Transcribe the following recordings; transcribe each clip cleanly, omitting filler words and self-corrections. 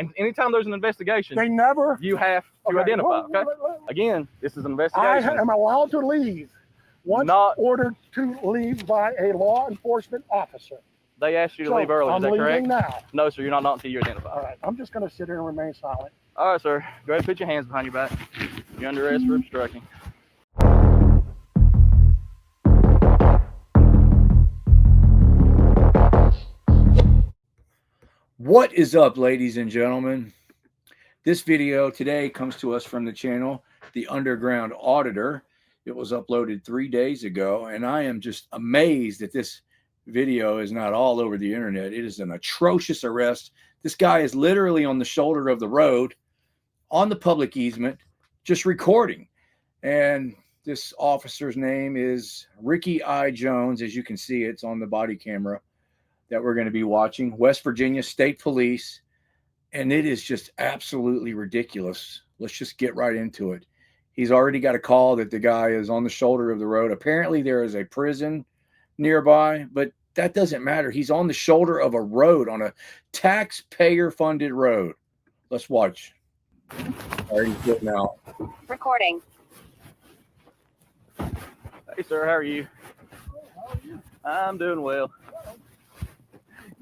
And anytime there's an investigation, They never. you have to identify. Okay. Again, this is an investigation. I am allowed to leave once Not ordered to leave by a law enforcement officer. They asked you to leave early. Is that correct? I'm leaving now. No, sir. You're not until you identify. All right. I'm just going to sit here and remain silent. All right, sir. Go ahead and put your hands behind your back. You're under arrest for obstructing. What is up, ladies and gentlemen? This video today comes to us from the channel The Underground Auditor. It was uploaded 3 days ago, and I am just amazed that this video is not all over the internet. It is an atrocious arrest. This guy is literally on the shoulder of the road, on the public easement, just recording. And this officer's name is Ricky I. Jones. As you can see, it's on the body camera that we're going to be watching. West Virginia State Police. And it is just absolutely ridiculous. Let's just get right into it. He's already got a call that the guy is on the shoulder of the road. Apparently there is a prison nearby, but that doesn't matter. He's on the shoulder of a road, on a taxpayer-funded road. Let's watch. Already good now. Recording. Hey, sir. How are you? How are you? I'm doing well.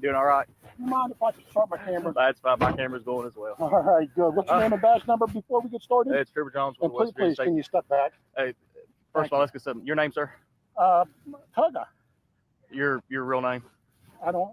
Doing all right? Do you mind if I just start my camera? That's fine. My camera's going as well. All right, good. What's your name and badge number before we get started? Hey, it's Freebird Jones with And West Virginia please, State. can you step back? Hey, first of all, let's get something. Your name, sir? Tugga. Your real name? I don't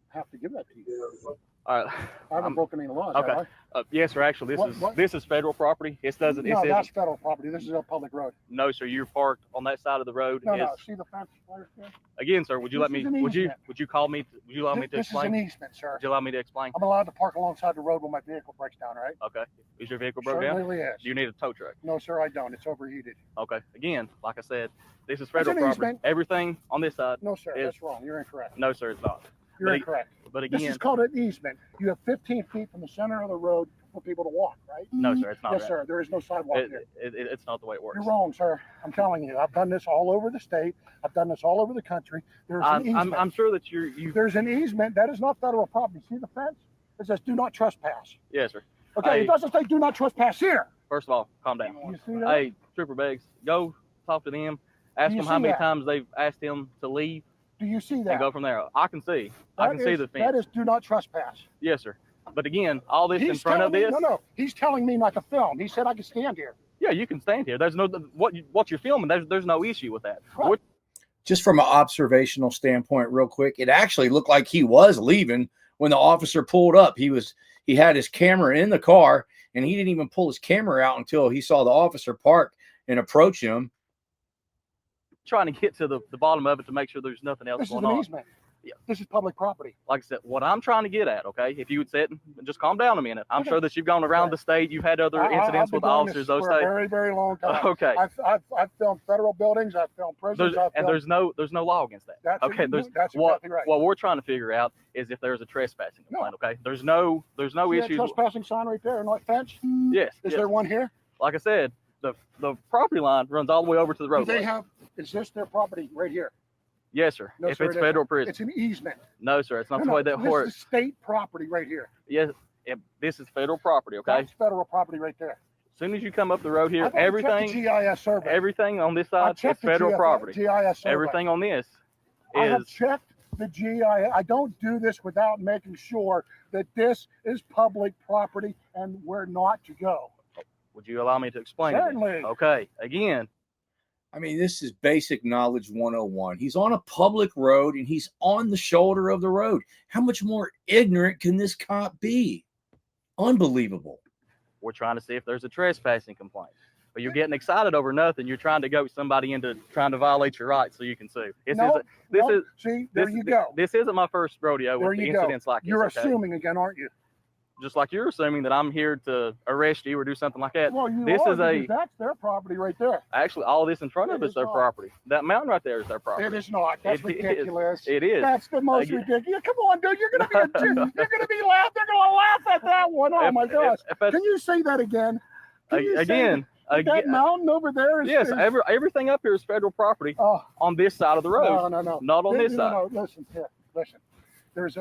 have to give that to you. All right. I haven't broken any laws. Okay. Have I? Yes, sir. Actually, this is federal property. It doesn't. No, It that's says federal property. This is a public road. no, sir. You're parked on that side of the road. No, no. See the fence right there? Again, sir. Would you This let me? is an Would you? easement. Would you call me? Would you allow me to This is explain? an easement, sir. Would you allow me to explain? I'm allowed to park alongside the road when my vehicle breaks down, right? Okay. Is your vehicle broke down? Certainly is. Do you need a tow truck? No, sir, I don't. It's overheated. Okay. Again, like I said, this is federal an property. easement. Everything on this side. No, sir, Is- that's wrong. You're incorrect. No, sir. It's not. You're but incorrect. But This again, is called an easement. You have 15 feet from the center of the road for people to walk, right? no, sir. It's not. Yes, that. sir. There is no sidewalk here. It's not the way it works. You're wrong, sir. I'm telling you. I've done this all over the state. I've done this all over the country. There's an easement. I'm sure that you. There's an easement. That is not federal property. See the fence? It says do not trespass. Yes, sir. Okay, Hey. it doesn't say do not trespass here. First of all, calm down. You see that? Hey, Trooper Beggs, go talk to them. Ask Do you them how see many that? times they've asked him to leave, Do you see and that? go from there. I can see. I can see the fence. That is do not trespass. Yes, sir. But again, all this in front of telling me- this. No. He's telling me not to film. He said I can stand here. Yeah, you can stand here. There's no what you're filming. There's no issue with that. Right. What- Just from an observational standpoint, real quick, it actually looked like he was leaving when the officer pulled up. He had his camera in the car, and he didn't even pull his camera out until he saw the officer park and approach him. Trying to get to the bottom of it to make sure there's nothing else This is going an on. easement. Yeah. This is public property. Like I said, what I'm trying to get at, okay, if you would sit and just calm down a minute. I'm Okay. sure that you've gone around the state. You've had other incidents I've with been doing officers. this Those for a states. very, very long time. Okay. I've filmed federal buildings. I've filmed prisons. There's no law against that. That's Okay, that's what exactly right. what we're trying to figure out is if there's a trespassing complaint. Okay, there's no See that issues. trespassing sign right there, not fence. Yes, Is yes. there one here? Like I said, the property line runs all the way over to the Do roadway. they have? Is this their property right here? Yes, sir. No, if sir, it's it federal isn't. prison. It's an easement. No, sir. It's not No, the no, way that this works. is state property right here. Yes, this is federal property. Okay. That's federal property right there. As soon as you come up the road here, I've already checked the GIS survey. everything on this I side is checked the federal property. GIS survey. Everything on this I have is checked the GIS. I don't do this without making sure that this is public property and where not to go. Would you allow me to explain? Certainly. It? Okay. Again, I mean, this is basic knowledge 101. He's on a public road, and he's on the shoulder of the road. How much more ignorant can this cop be? Unbelievable. we're trying to see if there's a trespassing complaint. But you're getting excited over nothing. You're trying to go somebody into trying to violate your rights so you can sue. See, there you go. This isn't my first rodeo with incidents like this. You're okay? assuming again, aren't you? Just like you're assuming that I'm here to arrest you or do something like that. Well, you This are, is a- because that's their property right there. Actually, all this in front of It us is is their not. property. That mountain right there is their property. It is not. That's It is. ridiculous. It is. That's the most Again- ridiculous. Come on, dude. You're gonna be you're gonna be laugh. They're gonna laugh at that one. Oh my gosh. If that's- Can you say that again? Can you say again, that mountain over there is yes, is, everything up here is federal property oh, on this side of the road. no. Not on this side. No, listen here. Listen. There's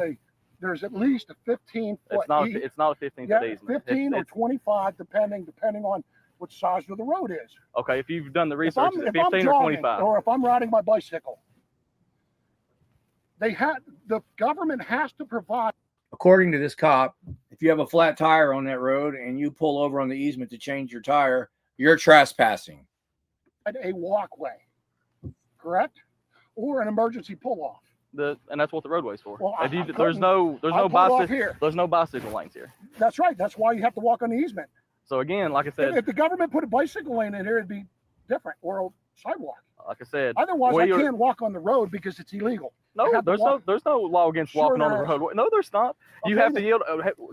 there's at least a 15-foot. It's not a 15 yeah, foot easement. 15 or 25, depending on what size of the road is. Okay, if you've done the If research, I'm it's 15 jogging, or 25. or if I'm riding my bicycle, the government has to provide. According to this cop, if you have a flat tire on that road and you pull over on the easement to change your tire, you're trespassing. A walkway, correct, or an emergency pull-off. And that's what the roadway's for. Well, There's no bicycle lanes here. That's right. That's why you have to walk on the easement. So again, like I said, if the government put a bicycle lane in here, it'd be different, or a sidewalk. Like I said, otherwise I can't walk on the road because it's illegal. No, there's no law against walking on the road. No, there's not. You have to yield.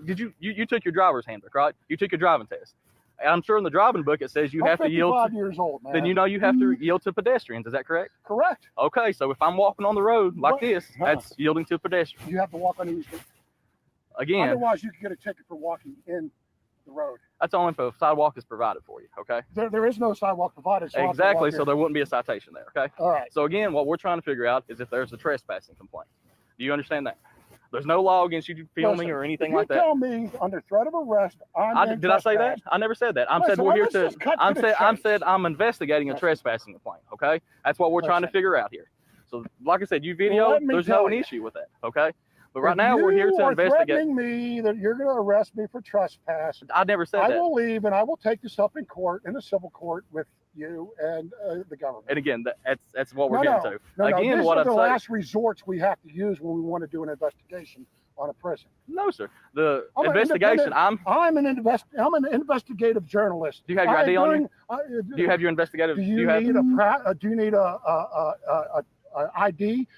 Did you took your driver's handbook, right? You took your driving test. I'm sure in the driving book it says you have to yield. I'm 55 years old, man. Then you know you have to yield to pedestrians. Is that correct? Correct. Okay, so if I'm walking on the road like this, that's yielding to pedestrians. You have to walk on the easement. Again. Otherwise, you can get a ticket for walking in the road. That's only if a sidewalk is provided for you. Okay. There is no sidewalk provided. So exactly. So there wouldn't be a citation there. Okay. All right. So again, what we're trying to figure out is if there's a trespassing complaint. Do you understand that? There's no law against you filming or anything like that. You tell me under threat of arrest, did I say that? I never said that. I said we're here to. I'm investigating a trespassing complaint. Okay, that's what we're trying to figure out here. So, like I said, you video. There's no issue with that. Okay, but right now we're here to investigate. You are threatening me that you're going to arrest me for trespass. I never said that. I will leave and I will take this up in court, in a civil court with you and the government. And again, that's what we're getting to. Again, these are the last resorts we have to use when we want to do an investigation on a prison. No, sir. The investigation. I'm an investigative journalist. Do you have your ID on you? Do you have your investigative? Do you need a ID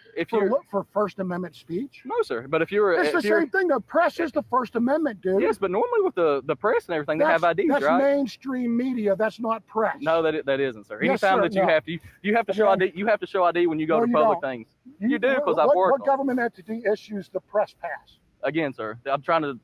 for First Amendment speech? No, sir. But if you're, it's the same thing. The press is the First Amendment, dude. Yes, but normally with the press and everything, they have IDs, that's right? That's mainstream media. That's not press. No, that isn't, sir. Yes, Anytime sir, that you have to show ID. You have to show ID when you go to public things. You do, because I've worked. What government entity issues the press pass? Again, sir, I'm trying to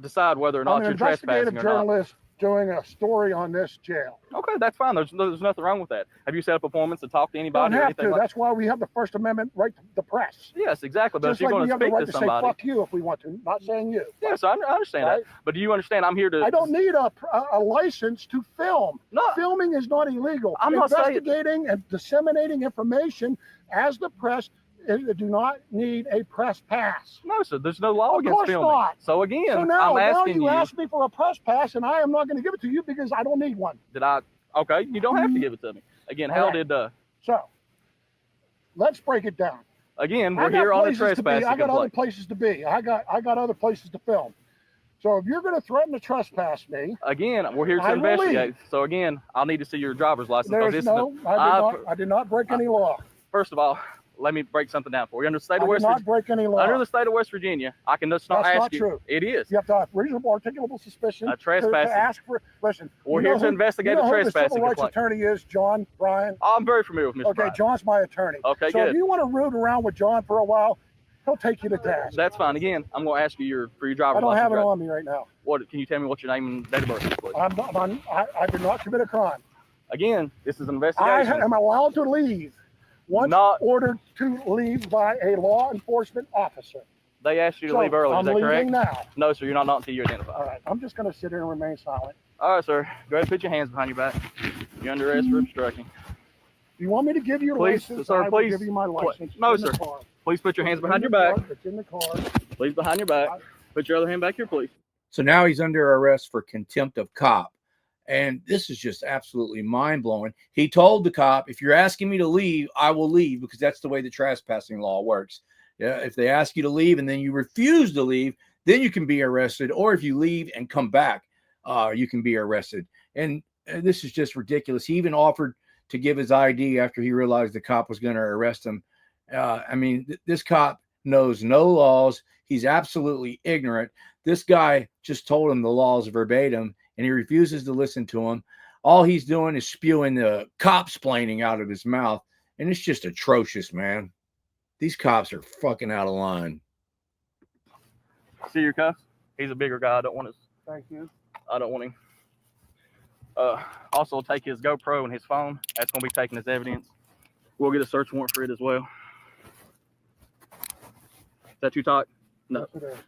decide whether or not you're trespassing or not. I'm an investigative journalist doing a story on this jail. Okay, that's fine. There's nothing wrong with that. Have you set up appointments to talk to anybody? Don't have to. That's why we have the First Amendment right to the press. Yes, exactly. But if you're going to speak to somebody, say fuck you if we want to. Not saying you. Yes, I understand that. But do you understand? I'm here to. I don't need a license to film. No, filming is not illegal. I'm not investigating and disseminating information as the press. Do not need a press pass. No, sir. There's no law against filming. Not. So again, now, I'm asking you asked me for a press pass, and I am not going to give it to you because I don't need one. Did I? Okay, you don't have to give it to me. Again, So, let's break it down. Again, we're here on a trespassing I got other places to be. I got other places to film. So if you're going to threaten to trespass me, again, we're here to investigate. So again, I'll need to see your driver's license. I did not break any law. First of all, let me break something down for you. Under the state of West Virginia, break any law. Under the state of West Virginia, I can just not ask you. That's not true. It is. You have to have reasonable, articulable suspicion to ask for. Listen, we're here to investigate a trespassing complaint. The civil rights attorney is John Bryan. I'm very familiar with Mr. Bryan. Okay, John's my attorney. Okay, so good. if you want to root around with John for a while, he'll take you to task. That's fine. Again, I'm going to ask you for your driver's license. I don't have it on me right now. What? Can you tell me what your name and date of birth is, please? I did not commit a crime. Again, this is an investigation. I am allowed to leave. Once ordered to leave by a law enforcement officer. They asked you to leave early, is that correct? I'm leaving now. No, sir, you're not until you identify. All right, I'm just going to sit here and remain silent. All right, sir. Go ahead and put your hands behind your back. You're under arrest for obstructing. You want me to give you a license? Sir, I will give you my license. No, sir. Please put your hands behind your back. It's in the car. Please behind your back. Put your other hand back here, please. So now he's under arrest for contempt of cop. And this is just absolutely mind-blowing. He told the cop, if you're asking me to leave, I will leave, because that's the way the trespassing law works. Yeah, if they ask you to leave and then you refuse to leave, then you can be arrested. Or if you leave and come back, you can be arrested. And this is just ridiculous. He even offered to give his ID after he realized the cop was going to arrest him. I mean, this cop knows no laws. He's absolutely ignorant. This guy just told him the laws verbatim, and he refuses to listen to him. All he's doing is spewing the cop-splaining out of his mouth, and it's just atrocious, man. These cops are fucking out of line. See your cuffs? He's a bigger guy. I don't want his. Thank you. I don't want him. Also, take his GoPro and his phone. That's going to be taken as evidence. We'll get a search warrant for it as well. that too tight? No. Yes, it is.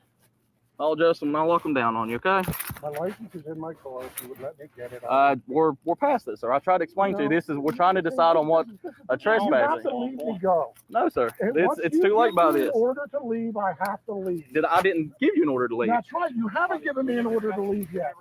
I'll adjust them and I'll lock them down on you, okay? My license is in my car. If you would let me get it. We're past this, sir. I tried to explain to you. We're trying to decide on what a trespassing. You have to leave me go. No, sir. Once It's you too late give by me this. In order to leave, I have to leave. I didn't give you an order to leave. That's right. You haven't given me an order to leave yet.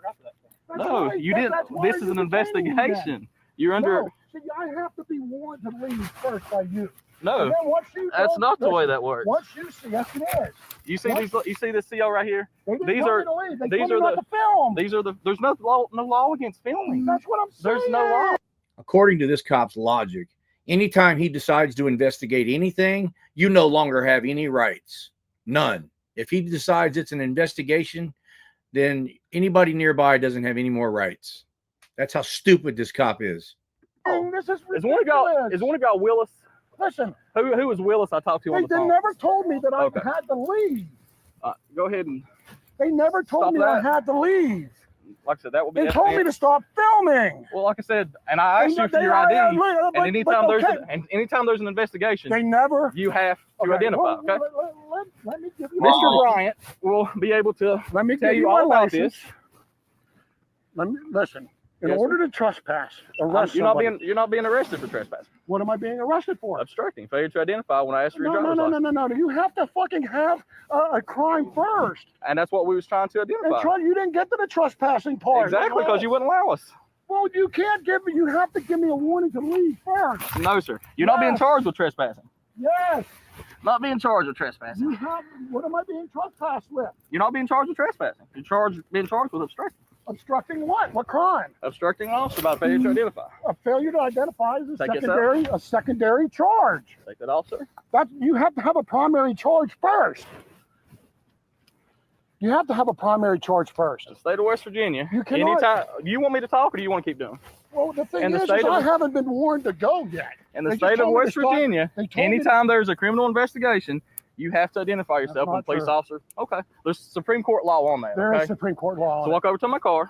That's No, right. you didn't. This is an investigation. You're under. No, see, I have to be warned to leave first by you. No, And then once you that's not the way listen, that works. Once you see, yes, it is. You see these? You see this CO right here? They didn't These tell are- me to leave. They these told are me not the- to film. These are the. There's no law against filming. That's what I'm saying. There's no law. According to this cop's logic, anytime he decides to investigate anything, you no longer have any rights. None. If he decides it's an investigation, then anybody nearby doesn't have any more rights. That's how stupid this cop is. This is Is one of y'all Willis? Listen, Who was Willis? I talked to on the they phone. never told me that Okay. I had to leave. Go ahead and, They never told Stop me I that. had to leave. like I said, that will be. They told me to stop filming. Well, like I said, and I asked you for your ID. And anytime there's an investigation, they never. you have to Okay, identify. well, Okay. let me give you Mr. Bryant will be able to Let me tell give you my all about license. this. Let me listen. In Yes, order to trespass, You're arrest not somebody. being arrested for trespassing. What am I being arrested for? Obstructing, failure to identify when I asked for your No, driver's license. no. You have to fucking have a crime first. And that's what we was trying to And identify. you didn't get to the trespassing part. Exactly, because you wouldn't allow us. Well, you can't give me. You have to give me a warning to leave first. No, sir. You're not being Yes. charged with trespassing. Yes. Not being charged with trespassing. You have. What am I being trespassed with? You're not being charged with trespassing. You're being charged with obstructing. Obstructing what? What crime? Obstructing an officer by failure to identify. A failure to identify is Take it, sir. a secondary charge. Take that off, sir. You have to have a primary charge first. You have to have a primary charge first. The state of West Virginia. You cannot- Anytime. Do you want me to talk or do you want to keep doing? Well, the thing In the is state of- I haven't been warned to go yet. In the They just state of told me to West stop. Virginia, They told me to- anytime there's a criminal investigation, you have to identify yourself not as a police true. officer. Okay. There's Supreme Court law on that. There Okay. is Supreme Court law So on it. walk over to my car.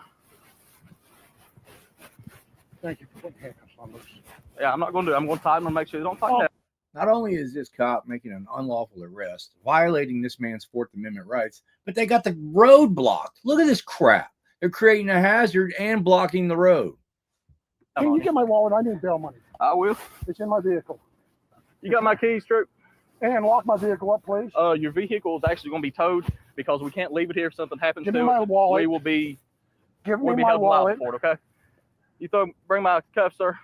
Thank you for putting handcuffs on this. Yeah, I'm not going to do it. I'm going to tie them and make sure they don't fight Oh. that. Not only is this cop making an unlawful arrest, violating this man's Fourth Amendment rights, but they got the road blocked. Look at this crap. They're creating a hazard and blocking the road. Can you get my wallet? I need bail money. I will. It's in my vehicle. You got my keys, Troop? And lock my vehicle up, please. Your vehicle is actually going to be towed because we can't leave it here if something happens Give to me my it. wallet. We will be Give me we'll be my held liable wallet. for it, okay? You bring my cuffs, sir.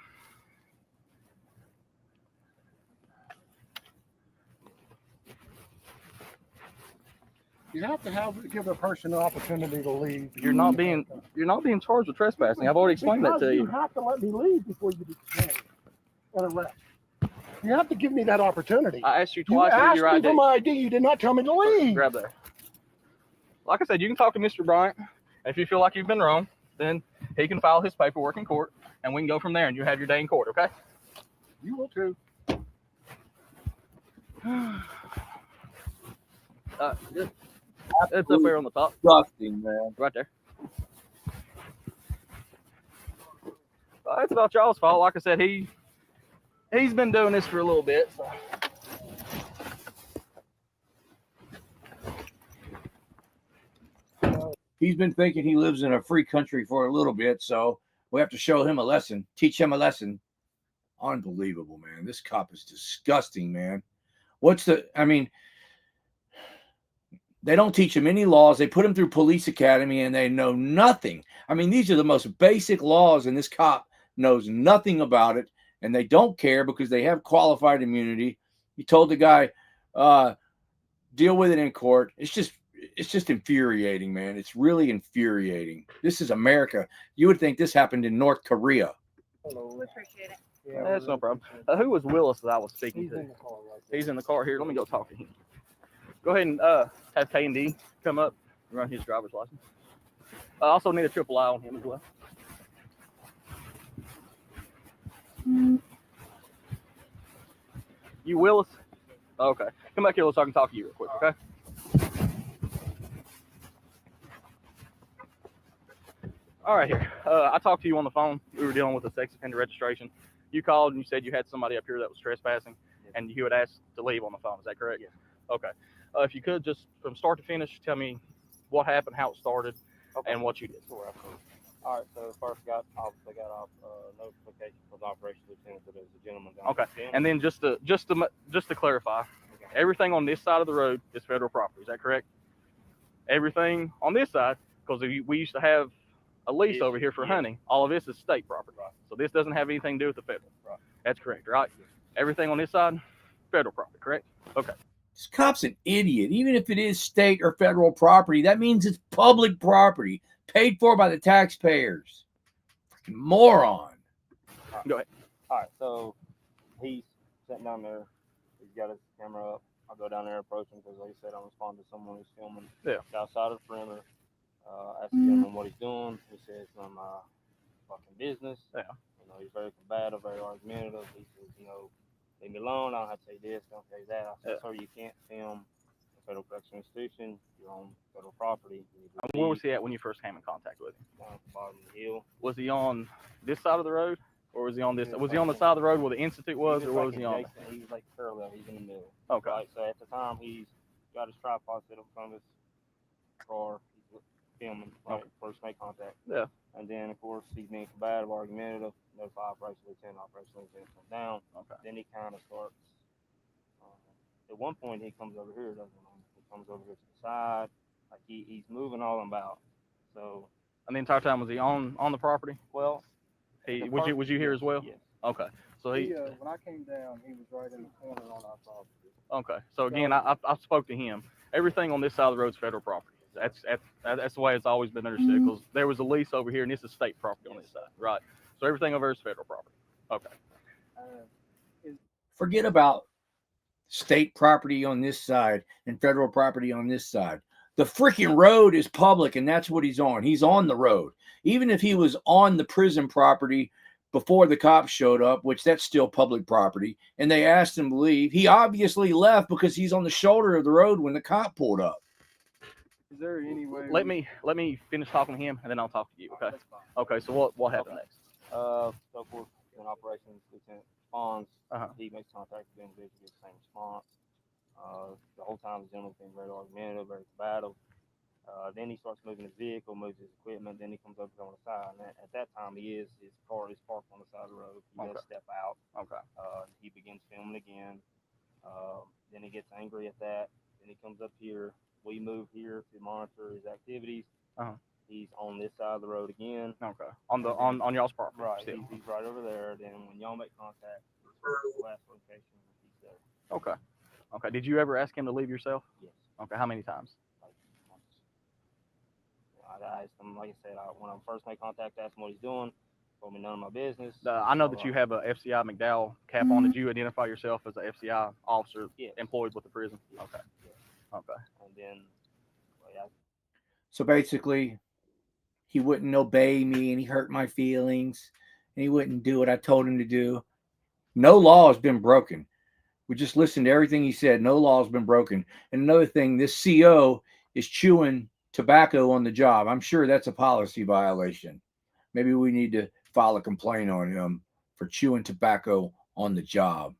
You have to give a person an opportunity to leave. You're not being charged with trespassing. I've already explained that to Because you. You have to let me leave before you detain and arrest. You have to give me that opportunity. I asked you You twice for asked your me ID. for my ID. You did not tell me to leave. Grab there. Like I said, you can talk to Mr. Bryant. If you feel like you've been wrong, then he can file his paperwork in court, and we can go from there, and you have your day in court, okay? You will too. It's up there on the top, Disgusting, man. right there. It's about y'all's fault. Like I said, he's been doing this for a little bit. So. He's been thinking he lives in a free country for a little bit, so we have to show him a lesson, teach him a lesson. Unbelievable, man. This cop is disgusting, man. They don't teach him any laws. They put him through police academy and they know nothing. I mean, these are the most basic laws, and this cop knows nothing about it, and they don't care because they have qualified immunity. He told the guy, deal with it in court. It's just infuriating, man. It's really infuriating. This is America. You would think this happened in North Korea. Hello. We appreciate it. Yeah, That's no problem. Who was Willis that I was speaking He's to? in the car right there. He's in the car here. Let me go talk to him. Go ahead and have K&D come up and run his driver's license. I also need a triple I on him as well. You Willis? Okay. Come back here so I can talk to you real quick, okay? All right, here. I talked to you on the phone. We were dealing with a sex offender registration. You called and you said you had somebody up here that was trespassing, and you had asked to leave on the phone. Is that correct? Yes. Okay. if you could just from start to finish, tell me what happened, how it started, and what you did. Sure, absolutely. All right, so first got notification from the operations lieutenant that there was a gentleman down Okay, there. and then just to clarify, everything on this side of the road is federal property. Is that correct? Everything on this side, because we used to have a lease over here for hunting. All of this is state property. Right. So this doesn't have anything to do with the federal. Right. That's correct, right? Everything on this side, federal property, correct? Okay. This cop's an idiot. Even if it is state or federal property, that means it's public property paid for by the taxpayers. Freaking moron. Go ahead. All right, so he's sitting down there. He's got his camera up. I'll go down there and approach him because, like I said, I'm responding to someone who's filming outside of the perimeter. Ask the gentleman what he's doing. He says, "None of my fucking business." Yeah. You know, he's very combative, very argumentative. He says, "You know, leave me alone. I don't have to say this, don't say that." I said, "Sir, you can't film a federal correctional institution. You're on federal property." Where was he at when you first came in contact with him? Down at the bottom of the hill. Was he on this side of the road, or was he on this? Was he on the side of the road where the institute was, or what was he on? He was like parallel. He's in the middle. Okay. Right. So at the time, he's got his tripod set up in front of his car. He's filming. Right. Okay. First make contact. Yeah. And then of course he's being combative, argumentative. Notify operations lieutenant. Operations lieutenant comes down. Okay. Then he kind of starts. At one point, he comes over here. Doesn't he? He comes over here to the side. Like he's moving all about. So. And the entire time was he on the property? Well. Was you here as well? Yes. Okay. So he when I came down, he was right in the corner on our property. Okay. So again, I spoke to him. Everything on this side of the road is federal property. That's the way it's always been understood. Because there was a lease over here, and this is state property on this side, right? So everything over here is federal property. Okay. Forget about state property on this side and federal property on this side. The freaking road is public, and that's what he's on. He's on the road. Even if he was on the prison property before the cops showed up, which that's still public property, and they asked him to leave, he obviously left because he's on the shoulder of the road when the cop pulled up. Is there any way? Let me finish talking to him, and then I'll talk to you. Okay. Okay. So what happened next? So of course, when operations lieutenant responds, Uh-huh. he makes contact with the individual, gets the same response. The whole time the gentleman's being very argumentative, very combative. Then he starts moving his vehicle, moves his equipment. Then he comes over on the side, and at that time his car is parked on the side of the road. He does step out. Okay. He begins filming again. Then he gets angry at that. Then he comes up here. We move here to monitor his activities. Uh-huh. He's on this side of the road again. Okay. On y'all's property. Right. Still. He's right over there. Then when y'all make contact, the last location, he's there. Okay. Okay. Did you ever ask him to leave yourself? Yes. Okay. How many times? Like once. I asked him, like I said, when I first made contact, asked him what he's doing. Told me none of my business. I know that you have a FCI McDowell cap on. Did you identify yourself as a FCI officer employed with the prison? Yes. Okay. Yes. Okay. And then, well, yeah. So basically, he wouldn't obey me, and he hurt my feelings, and he wouldn't do what I told him to do. No law has been broken. We just listened to everything he said. No law has been broken. And another thing, this CO is chewing tobacco on the job. I'm sure that's a policy violation. Maybe we need to file a complaint on him for chewing tobacco on the job.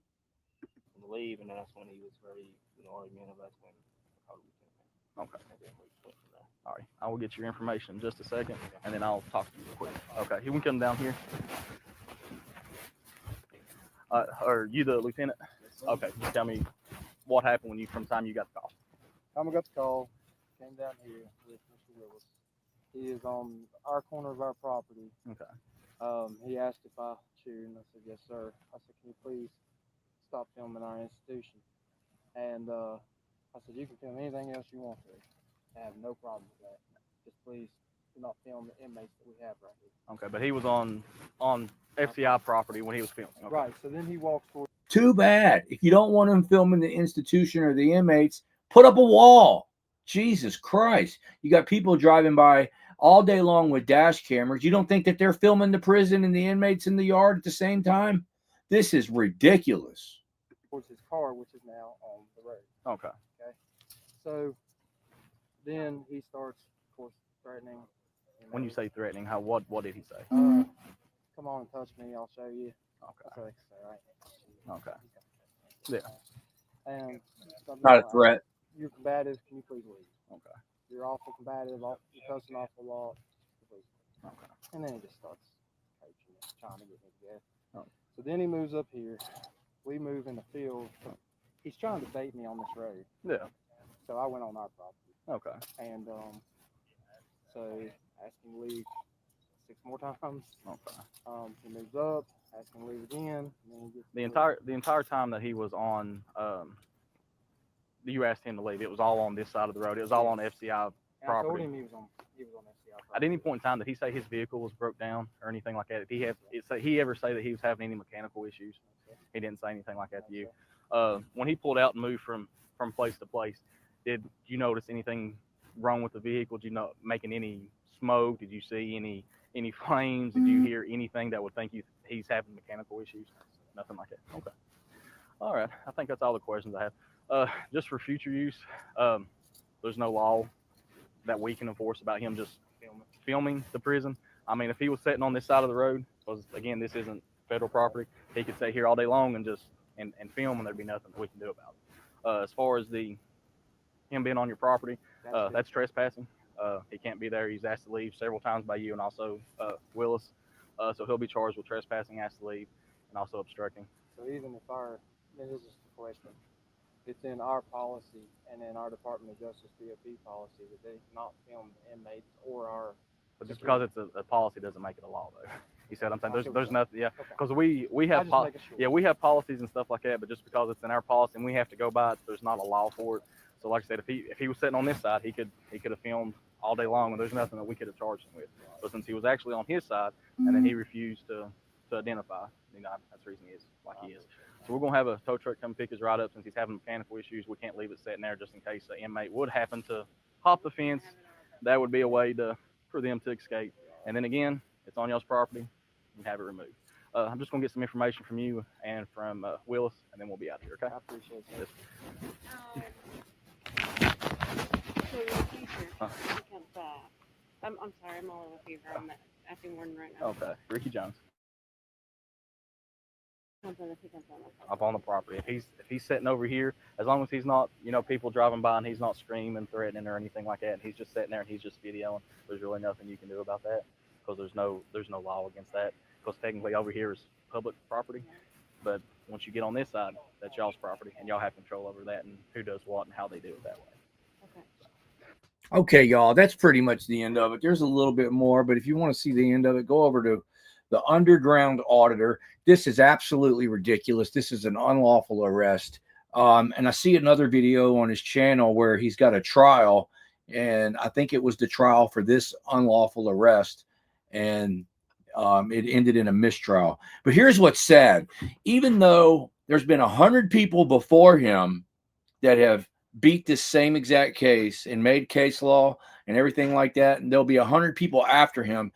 Leave, and that's when he was very, argumentative. That's when Okay. All right. I will get your information in just a second, and then I'll talk to you real quick. Okay. You can come down here. Are you the lieutenant? Okay. Just tell me what happened from the time you got the call. Time I got the call, came down here with Mr. Willis. He is on our corner of our property. Okay. He asked if I chewed, and I said, yes, sir. I said, can you please stop filming our institution? And I said, you can film anything else you want to. I have no problem with that. Just please do not film the inmates that we have right here. Okay, but he was on FCI property when he was filming. Okay. Right, so then he walks toward. Too bad. If you don't want him filming the institution or the inmates, put up a wall. Jesus Christ. You got people driving by all day long with dash cameras. You don't think that they're filming the prison and the inmates in the yard at the same time? This is ridiculous. Towards his car, which is now on the road. Okay. Okay. So then he starts, of course, threatening. When you say threatening, what did he say? Come on and touch me, I'll show you. Okay. That's what they say, right? Okay. Yeah. And Not a threat. you're combative. Can you please leave? Okay. You're awful combative. You're cussing off a lot. Please leave. Okay. And then he just starts coaching, trying to get me together. Oh. So then he moves up here. We move in the field. He's trying to bait me on this road. Yeah. So I went on our property. Okay. And so asking to leave 6 more times. Okay. He moves up, asking to leave again. And then he gets The entire time that he was on, you asked him to leave. It was all on this side of the road. It was all on FCI property. I told him he was on FCI property. At any point in time, did he say his vehicle was broke down or anything like that? Did he ever say that he was having any mechanical issues? He didn't say anything like that to you. When he pulled out and moved from place to place, did you notice anything wrong with the vehicle? Did you making any smoke? Did you see any flames? Did you hear anything that would think he's having mechanical issues? Nothing like that. Okay. All right. I think that's all the questions I have. Just for future use, there's no law that we can enforce about him just filming the prison. I mean, if he was sitting on this side of the road, because again, this isn't federal property, he could sit here all day long and just and film, and there'd be nothing that we can do about it. As far as him being on your property, that's trespassing. He can't be there. He's asked to leave several times by you and also Willis. So he'll be charged with trespassing, asked to leave, and also obstructing. So even if this is just a question, it's in our policy and in our Department of Justice DOP policy that they not film the inmates or our. But just because it's a policy doesn't make it a law, though. He said, I'm saying there's nothing, yeah, because Okay. we have Sure. we have policies and stuff like that, but just because it's in our policy and we have to go by it, there's not a law for it. So like I said, if he was sitting on this side, he could have filmed all day long, and there's nothing that we could have charged him with. But since he was actually on his side, and then he refused to identify, that's the reason he is like he is. So we're gonna have a tow truck come pick his ride up. Since he's having mechanical issues, we can't leave it sitting there just in case the inmate would happen to hop the fence. That would be a way for them to escape. And then again, it's on y'all's property. You can have it removed. I'm just gonna get some information from you and from Willis, and then we'll be out here. Okay? I appreciate that. So in the future, if he comes back, I'm sorry, I'm all over fever. I'm acting warden right now. Okay. Ricky Jones. Something if he comes on the Up on the property. If he's sitting over here, as long as he's not, people driving by and he's not screaming, threatening, or anything like that, and he's just sitting there and he's just videoing, there's really nothing you can do about that because there's no law against that. Because technically over here is public property, but once you get on this side, that's y'all's property, and y'all have control over that and who does what and how they do it that way. Okay. Okay, y'all, that's pretty much the end of it. There's a little bit more, but if you want to see the end of it, go over to the Underground Auditor. This is absolutely ridiculous. This is an unlawful arrest. And I see another video on his channel where he's got a trial, and I think it was the trial for this unlawful arrest, and it ended in a mistrial. But here's what's sad. Even though there's been 100 people before him that have beat this same exact case and made case law and everything like that, and there'll be 100 people after him,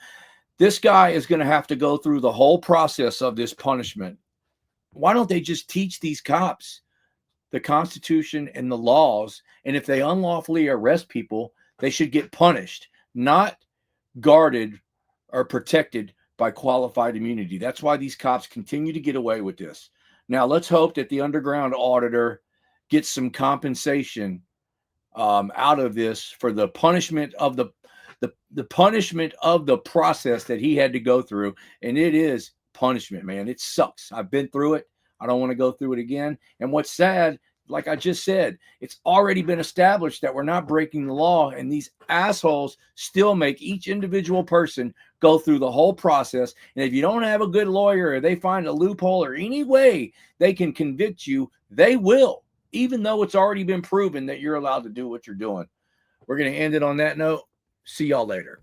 this guy is going to have to go through the whole process of this punishment. Why don't they just teach these cops the Constitution and the laws? And if they unlawfully arrest people, they should get punished, not guarded or protected by qualified immunity. That's why these cops continue to get away with this. Now, let's hope that the Underground Auditor gets some compensation out of this for the punishment of the punishment of the process that he had to go through. And it is punishment, man. It sucks. I've been through it. I don't want to go through it again. And what's sad, like I just said, it's already been established that we're not breaking the law, and these assholes still make each individual person go through the whole process. And if you don't have a good lawyer, or they find a loophole or any way they can convict you, they will, even though it's already been proven that you're allowed to do what you're doing. We're going to end it on that note. See y'all later.